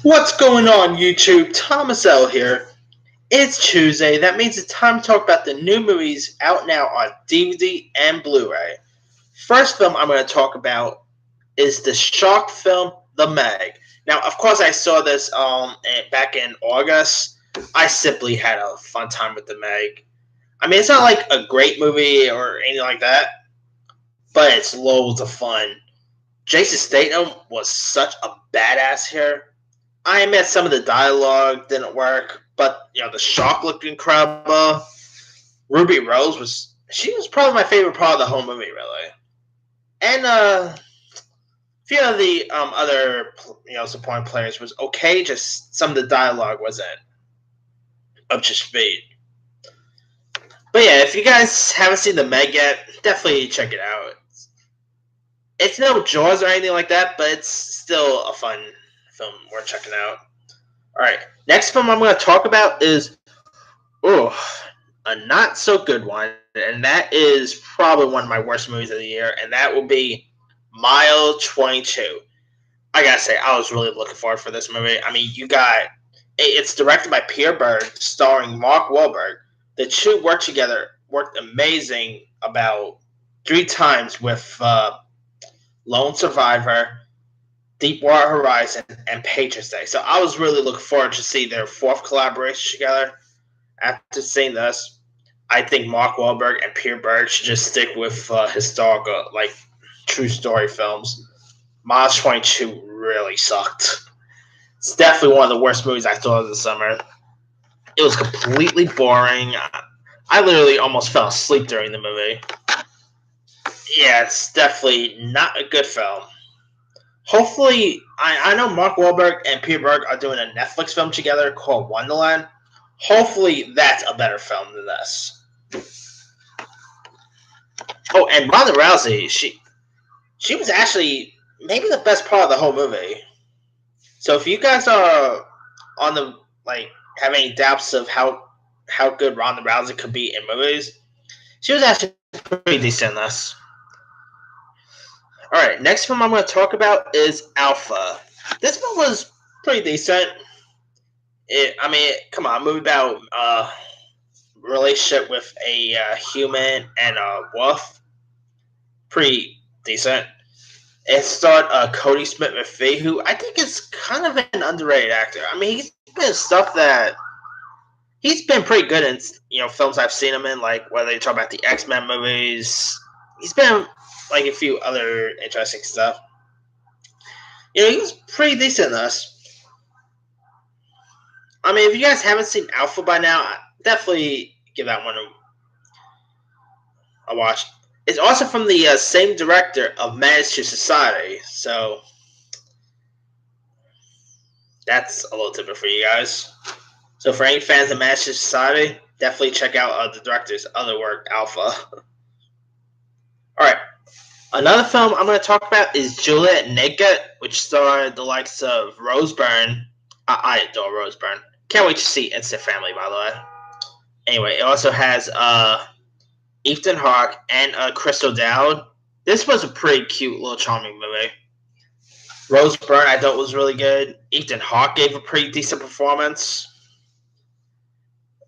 What's going on, YouTube? Thomas L here. It's Tuesday. That means it's time to talk about the new movies out now on DVD and Blu-ray. First film I'm going to talk about is the shark film The Meg. Now, of course, I saw this back in August. I simply had a fun time with The Meg. I mean, it's not like a great movie or anything like that, but it's loads of fun. Jason Statham was such a badass here. I admit some of the dialogue didn't work, but the shark looked incredible. Ruby Rose was probably my favorite part of the whole movie, really. And a few of the other supporting players was okay. Just some of the dialogue wasn't up to speed. But yeah, if you guys haven't seen the Meg yet, definitely check it out. It's no Jaws or anything like that, but it's still a fun film worth checking out. Alright, next film I'm going to talk about is a not so good one, and that is probably one of my worst movies of the year, and that will be Mile 22. I gotta say, I was really looking forward for this movie. I mean, it's directed by Peter Berg, starring Mark Wahlberg. The two worked amazing about 3 times with Lone Survivor, Deepwater Horizon, and Patriots Day. So I was really looking forward to see their fourth collaboration together. After seeing this, I think Mark Wahlberg and Peter Berg should just stick with historical, true story films. Miles 22 really sucked. It's definitely one of the worst movies I saw this summer. It was completely boring. I literally almost fell asleep during the movie. Yeah, it's definitely not a good film. Hopefully, I know Mark Wahlberg and Peter Berg are doing a Netflix film together called Wonderland. Hopefully, that's a better film than this. Oh, and Ronda Rousey, she was actually maybe the best part of the whole movie. So if you guys are on the have any doubts of how good Ronda Rousey could be in movies, she was actually pretty decent in this. All right, next film I'm going to talk about is Alpha. This one was pretty decent. Come on, a movie about relationship with a human and a wolf. Pretty decent. It starred Cody Smith McPhee, who I think is kind of an underrated actor. I mean, he's been pretty good in films I've seen him in, like whether you talk about the X-Men movies. He's been like a few other interesting stuff. He was pretty decent in this. I mean, if you guys haven't seen Alpha by now, definitely give that one a watch. It's also from the same director of Menace to Society, so that's a little tidbit for you guys. So for any fans of Menace to Society, definitely check out the director's other work, Alpha. Alright, another film I'm going to talk about is Juliet Naked, which starred the likes of Rose Byrne. I adore Rose Byrne. Can't wait to see Instant Family, by the way. Anyway, it also has Ethan Hawke and Crystal Dowd. This was a pretty cute, little charming movie. Rose Byrne, I thought, was really good. Ethan Hawke gave a pretty decent performance.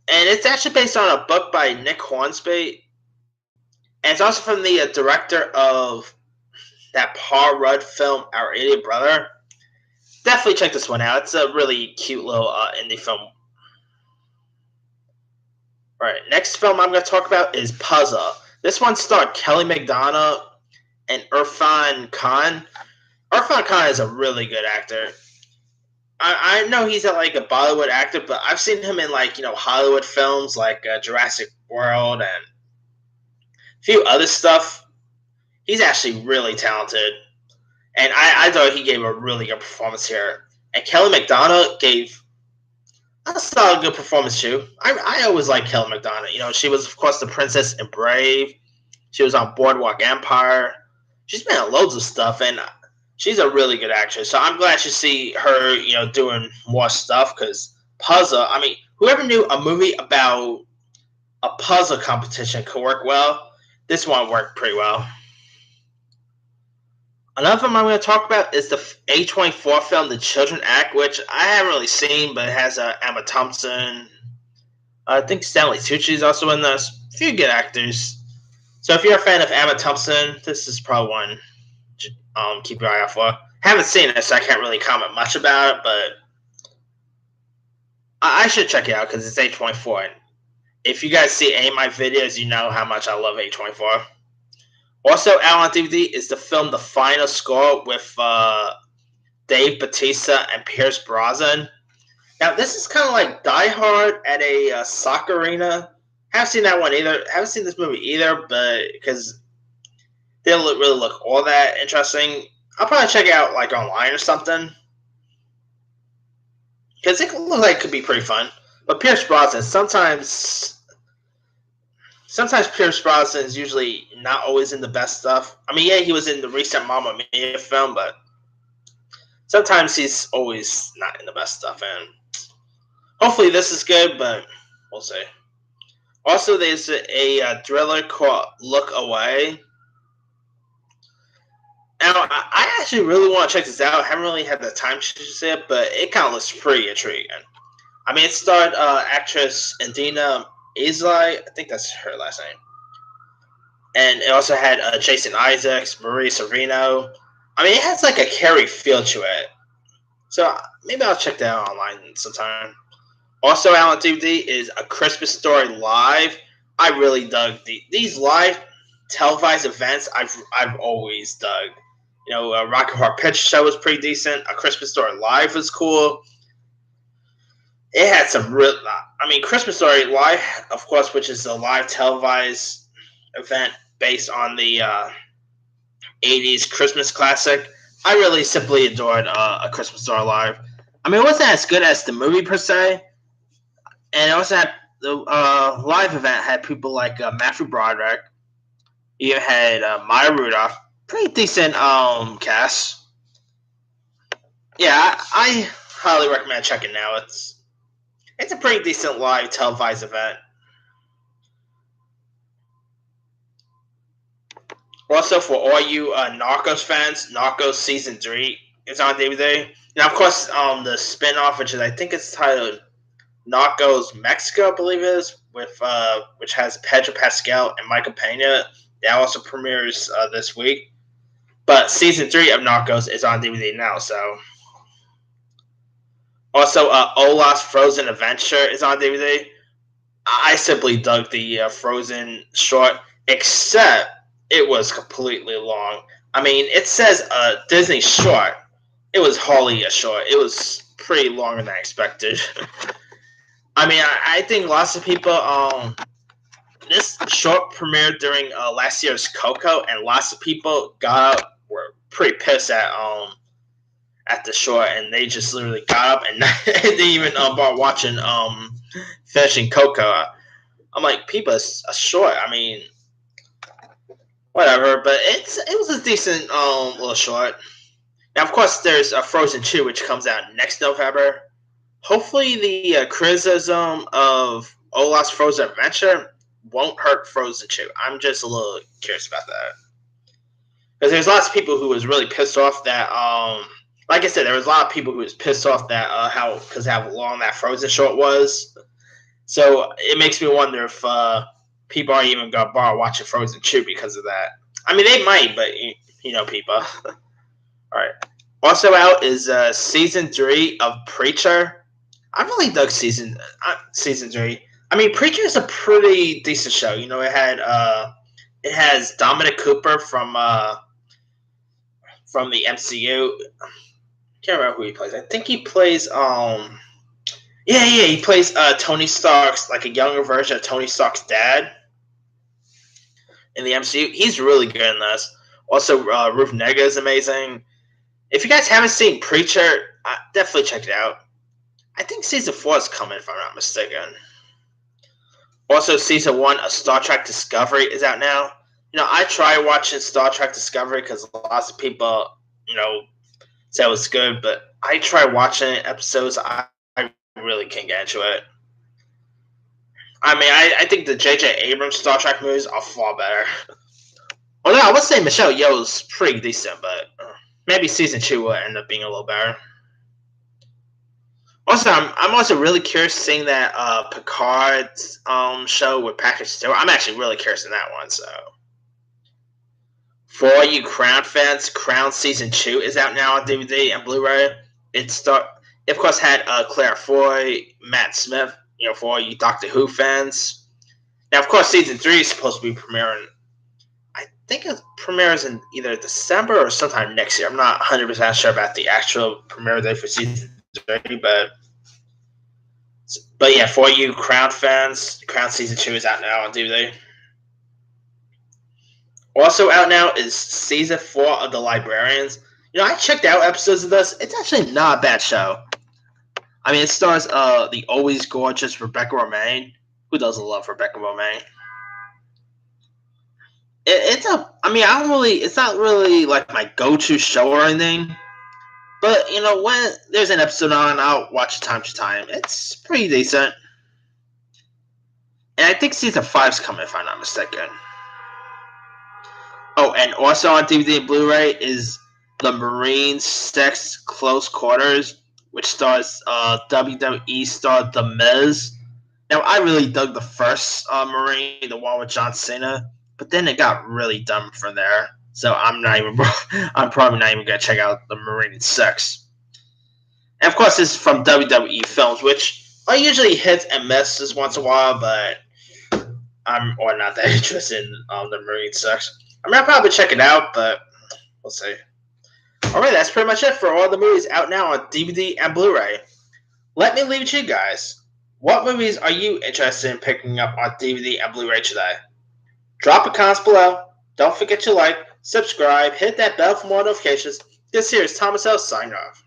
And it's actually based on a book by Nick Hornsby. And it's also from the director of that Paul Rudd film, Our Idiot Brother. Definitely check this one out. It's a really cute little indie film. Alright, next film I'm going to talk about is Puzzle. This one starred Kelly McDonough and Irfan Khan. Irfan Khan is a really good actor. I know he's a Bollywood actor, but I've seen him in Hollywood films like Jurassic World and a few other stuff. He's actually really talented. And I thought he gave a really good performance here. And Kelly McDonough gave a solid good performance too. I always like Kelly McDonough. She was of course the princess in Brave. She was on Boardwalk Empire. She's been in loads of stuff, and she's a really good actress. So I'm glad to see her, doing more stuff. Because Puzzle, I mean, whoever knew a movie about a puzzle competition could work well? This one worked pretty well. Another film I'm going to talk about is the A24 film, The Children Act, which I haven't really seen, but it has Emma Thompson. I think Stanley Tucci is also in this. A few good actors. So if you're a fan of Emma Thompson, this is probably one to keep your eye out for. Haven't seen it, so I can't really comment much about it, but I should check it out because it's A24. If you guys see any of my videos, you know how much I love A24. Also out on DVD is the film The Final Score with Dave Bautista and Pierce Brosnan. Now, this is kind of like Die Hard at a soccer arena. Haven't seen that one either. Haven't seen this movie either, but because they don't really look all that interesting. I'll probably check it out like online or something. Because it looks like it could be pretty fun. But Pierce Brosnan, sometimes Pierce Brosnan is usually not always in the best stuff. I mean, yeah, he was in the recent Mamma Mia film, but sometimes he's always not in the best stuff. And hopefully this is good, but we'll see. Also, there's a thriller called Look Away. Now, I actually really want to check this out. I haven't really had the time to see it, but it kind of looks pretty intriguing. I mean, it starred actress Idina Menzel. I think that's her last name. And it also had Jason Isaacs, Maria Sorvino. I mean, it has like a Carrie feel to it. So maybe I'll check that out online sometime. Also out on DVD is A Christmas Story Live. I really dug these live televised events. I've always dug. You know, Rocky Horror Picture Show was pretty decent. A Christmas Story Live was cool. It had some real. I mean, Christmas Story Live, of course, which is a live televised event based on the 80s Christmas classic. I really simply adored A Christmas Story Live. I mean, it wasn't as good as the movie per se, and it also had the live event had people like Matthew Broderick. You had Maya Rudolph, pretty decent cast. Yeah, I highly recommend checking it out. It's a pretty decent live televised event. Also, for all you Narcos fans, Narcos Season 3 is on DVD. Now, of course, the spin-off, which is, I think it's titled Narcos Mexico, I believe it is, with which has Pedro Pascal and Michael Pena. That also premieres this week. But Season 3 of Narcos is on DVD now, so. Also, Olaf's Frozen Adventure is on DVD. I simply dug the Frozen short, except it was completely long. I mean, it says Disney short. It was hardly a short. It was pretty longer than I expected. I mean, I think lots of people. This short premiered during last year's Coco, and lots of people were pretty pissed at the short, and they just literally got up and they didn't even bother watching finishing Coco. I'm like, people, a short. I mean, whatever, but it was a decent little short. Now, of course, there's Frozen 2, which comes out next November. Hopefully, the criticism of Olaf's Frozen Adventure won't hurt Frozen 2. I'm just a little curious about that. Because there's lots of people who was really pissed off that, like I said, there was a lot of people who was pissed off that how long that Frozen short was. So it makes me wonder if people are even going to bother watching Frozen 2 because of that. I mean, they might, but you know, people. All right. Also out is season 3 of Preacher. I really dug season 3. I mean, Preacher is a pretty decent show. You know, it has Dominic Cooper from the MCU. I can't remember who he plays. I think he plays he plays Tony Stark's, like a younger version of Tony Stark's dad in the MCU. He's really good in this. Also, Ruth Negga is amazing. If you guys haven't seen Preacher, definitely check it out. I think season 4 is coming, if I'm not mistaken. Also, season 1 of Star Trek Discovery is out now. You know, I tried watching Star Trek Discovery because lots of people, you know, said it was good, but I tried watching episodes. I really can't get into it. I mean, I think the J.J. Abrams Star Trek movies are far better. Well, no, I would say Michelle Yeoh's pretty decent, but Maybe season 2 will end up being a little better. Also, I'm also really curious seeing that Picard's show with Patrick Stewart. I'm actually really curious in that one. So, for all you Crown fans, Crown season 2 is out now on DVD and Blu-ray. It of course had Claire Foy, Matt Smith. For all you Doctor Who fans. Now, of course, season 3 is supposed to be premiering. I think it premieres in either December or sometime next year. I'm not 100% sure about the actual premiere date for season 3, but yeah, for you Crown fans, Crown season 2 is out now on DVD. Also out now is season 4 of The Librarians. I checked out episodes of this. It's actually not a bad show. I mean, it stars the always gorgeous Rebecca Romijn. Who doesn't love Rebecca Romijn? It's not really like my go-to show or anything. But, when there's an episode on, I'll watch it time to time. It's pretty decent. And I think season 5's coming, if I'm not mistaken. Oh, and also on DVD and Blu-ray is the Marine Sex Close Quarters, which stars WWE star The Miz. Now, I really dug the first Marine, the one with John Cena, but then it got really dumb from there. So I'm probably not even gonna check out the Marine Sex. And of course, this is from WWE Films, which are usually hits and misses once in a while, but I'm not that interested in the Marine Sex. I'll probably check it out, but we'll see. Alright, that's pretty much it for all the movies out now on DVD and Blu-ray. Let me leave it to you guys. What movies are you interested in picking up on DVD and Blu-ray today? Drop a comment below. Don't forget to like, subscribe, hit that bell for more notifications. This here is Thomas L. signing off.